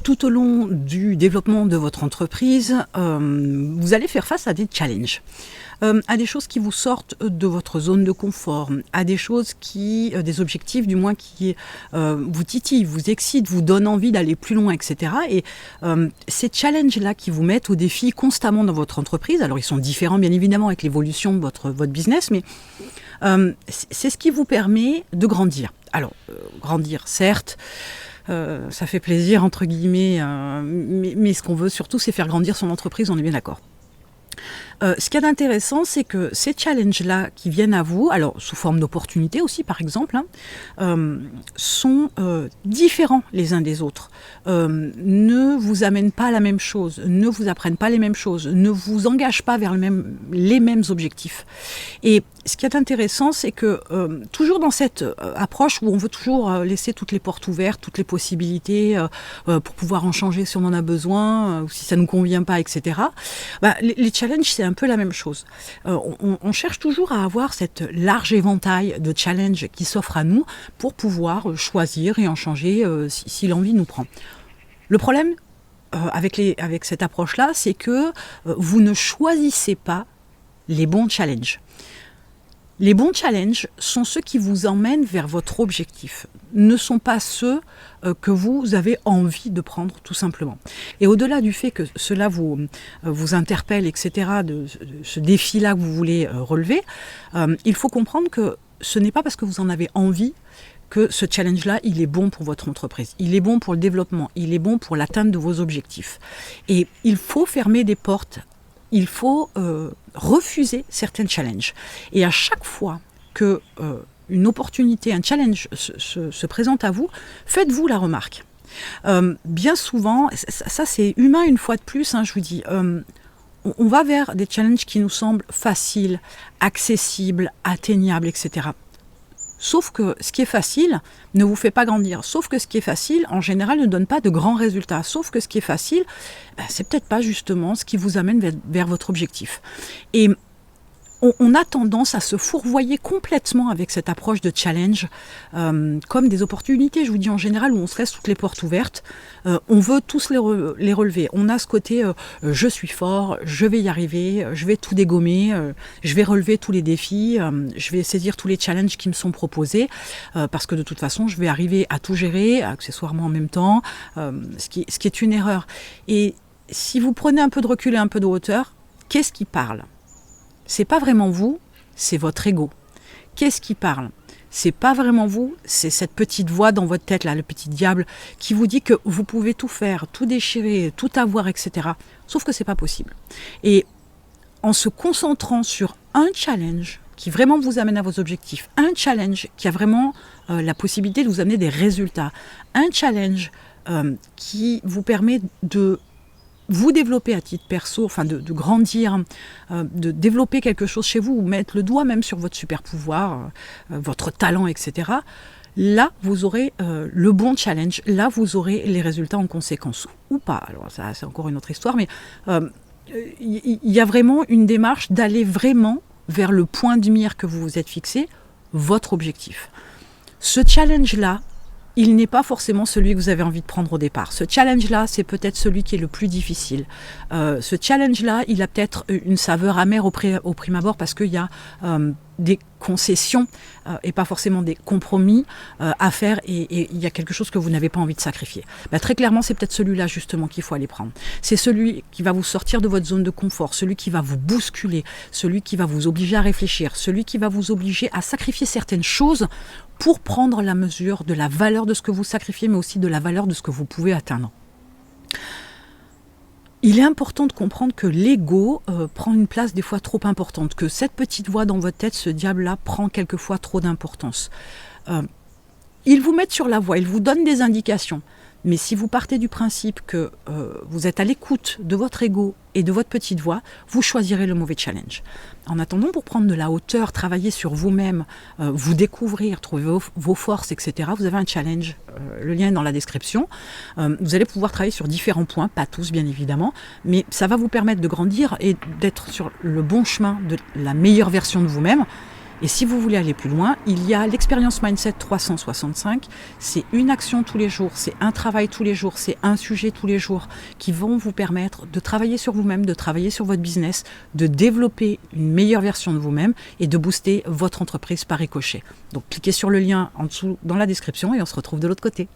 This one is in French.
Tout au long du développement de votre entreprise, vous allez faire face à des challenges, à des choses qui vous sortent de votre zone de confort, à des choses des objectifs du moins qui vous titillent, vous excitent, vous donnent envie d'aller plus loin, etc. Et ces challenges-là qui vous mettent au défi constamment dans votre entreprise, alors ils sont différents bien évidemment avec l'évolution de votre business, mais c'est ce qui vous permet de grandir. Alors, grandir, certes, ça fait plaisir, entre guillemets, mais ce qu'on veut surtout, c'est faire grandir son entreprise, on est bien d'accord. Ce qu'il y a d'intéressant, c'est que ces challenges-là qui viennent à vous, alors sous forme d'opportunités aussi par exemple, sont différents les uns des autres, ne vous amènent pas à la même chose, ne vous apprennent pas les mêmes choses, ne vous engagent pas vers les mêmes objectifs. Et ce qui est intéressant, c'est que toujours dans cette approche où on veut toujours laisser toutes les portes ouvertes, toutes les possibilités pour pouvoir en changer si on en a besoin, ou si ça ne nous convient pas, etc. Les challenges, c'est un peu la même chose. On cherche toujours à avoir cette large éventail de challenges qui s'offrent à nous pour pouvoir choisir et en changer si l'envie nous prend. Le problème avec cette approche-là, c'est que vous ne choisissez pas les bons challenges. Les bons challenges sont ceux qui vous emmènent vers votre objectif, ne sont pas ceux que vous avez envie de prendre tout simplement. Et au-delà du fait que cela vous interpelle, etc., de ce défi-là que vous voulez relever, il faut comprendre que ce n'est pas parce que vous en avez envie que ce challenge-là, il est bon pour votre entreprise, il est bon pour le développement, il est bon pour l'atteinte de vos objectifs. Et il faut fermer des portes. Il faut refuser certains challenges. Et à chaque fois que une opportunité, un challenge se présente à vous, faites-vous la remarque. Bien souvent, ça c'est humain une fois de plus, je vous dis, on va vers des challenges qui nous semblent faciles, accessibles, atteignables, etc. Sauf que ce qui est facile ne vous fait pas grandir. Sauf que ce qui est facile, en général, ne donne pas de grands résultats. Sauf que ce qui est facile, c'est peut-être pas justement ce qui vous amène vers votre objectif. Et on a tendance à se fourvoyer complètement avec cette approche de challenge, comme des opportunités, je vous dis en général, où on se laisse toutes les portes ouvertes. On veut tous les relever. On a ce côté je suis fort, je vais y arriver, je vais tout dégommer, je vais relever tous les défis, je vais saisir tous les challenges qui me sont proposés, parce que de toute façon, je vais arriver à tout gérer, accessoirement en même temps, ce qui est une erreur. Et si vous prenez un peu de recul et un peu de hauteur, qu'est-ce qui parle ? C'est pas vraiment vous, c'est votre ego. Qu'est-ce qui parle ? C'est pas vraiment vous, c'est cette petite voix dans votre tête, là, le petit diable, qui vous dit que vous pouvez tout faire, tout déchirer, tout avoir, etc. Sauf que c'est pas possible. Et en se concentrant sur un challenge qui vraiment vous amène à vos objectifs, un challenge qui a vraiment la possibilité de vous amener des résultats, un challenge qui vous permet de vous développer à titre perso, enfin de grandir, de développer quelque chose chez vous, ou mettre le doigt même sur votre super pouvoir, votre talent, etc. Là, vous aurez le bon challenge, là, vous aurez les résultats en conséquence, ou pas. Alors ça, c'est encore une autre histoire, mais il y a vraiment une démarche d'aller vraiment vers le point de mire que vous vous êtes fixé, votre objectif. Ce challenge-là, il n'est pas forcément celui que vous avez envie de prendre au départ. Ce challenge-là, c'est peut-être celui qui est le plus difficile. Ce challenge-là, il a peut-être une saveur amère au prime abord parce qu'il y a des concessions et pas forcément des compromis à faire et il y a quelque chose que vous n'avez pas envie de sacrifier. Très clairement, c'est peut-être celui-là justement qu'il faut aller prendre. C'est celui qui va vous sortir de votre zone de confort, celui qui va vous bousculer, celui qui va vous obliger à réfléchir, celui qui va vous obliger à sacrifier certaines choses pour prendre la mesure de la valeur de ce que vous sacrifiez, mais aussi de la valeur de ce que vous pouvez atteindre. Il est important de comprendre que l'ego prend une place des fois trop importante, que cette petite voix dans votre tête, ce diable-là, prend quelquefois trop d'importance. Ils vous mettent sur la voie, ils vous donnent des indications. Mais si vous partez du principe que vous êtes à l'écoute de votre ego et de votre petite voix, vous choisirez le mauvais challenge. En attendant, pour prendre de la hauteur, travailler sur vous-même, vous découvrir, trouver vos forces, etc., vous avez un challenge. Le lien est dans la description. Vous allez pouvoir travailler sur différents points, pas tous bien évidemment, mais ça va vous permettre de grandir et d'être sur le bon chemin de la meilleure version de vous-même. Et si vous voulez aller plus loin, il y a l'expérience Mindset 365. C'est une action tous les jours, c'est un travail tous les jours, c'est un sujet tous les jours qui vont vous permettre de travailler sur vous-même, de travailler sur votre business, de développer une meilleure version de vous-même et de booster votre entreprise par ricochet. Donc cliquez sur le lien en dessous dans la description et on se retrouve de l'autre côté.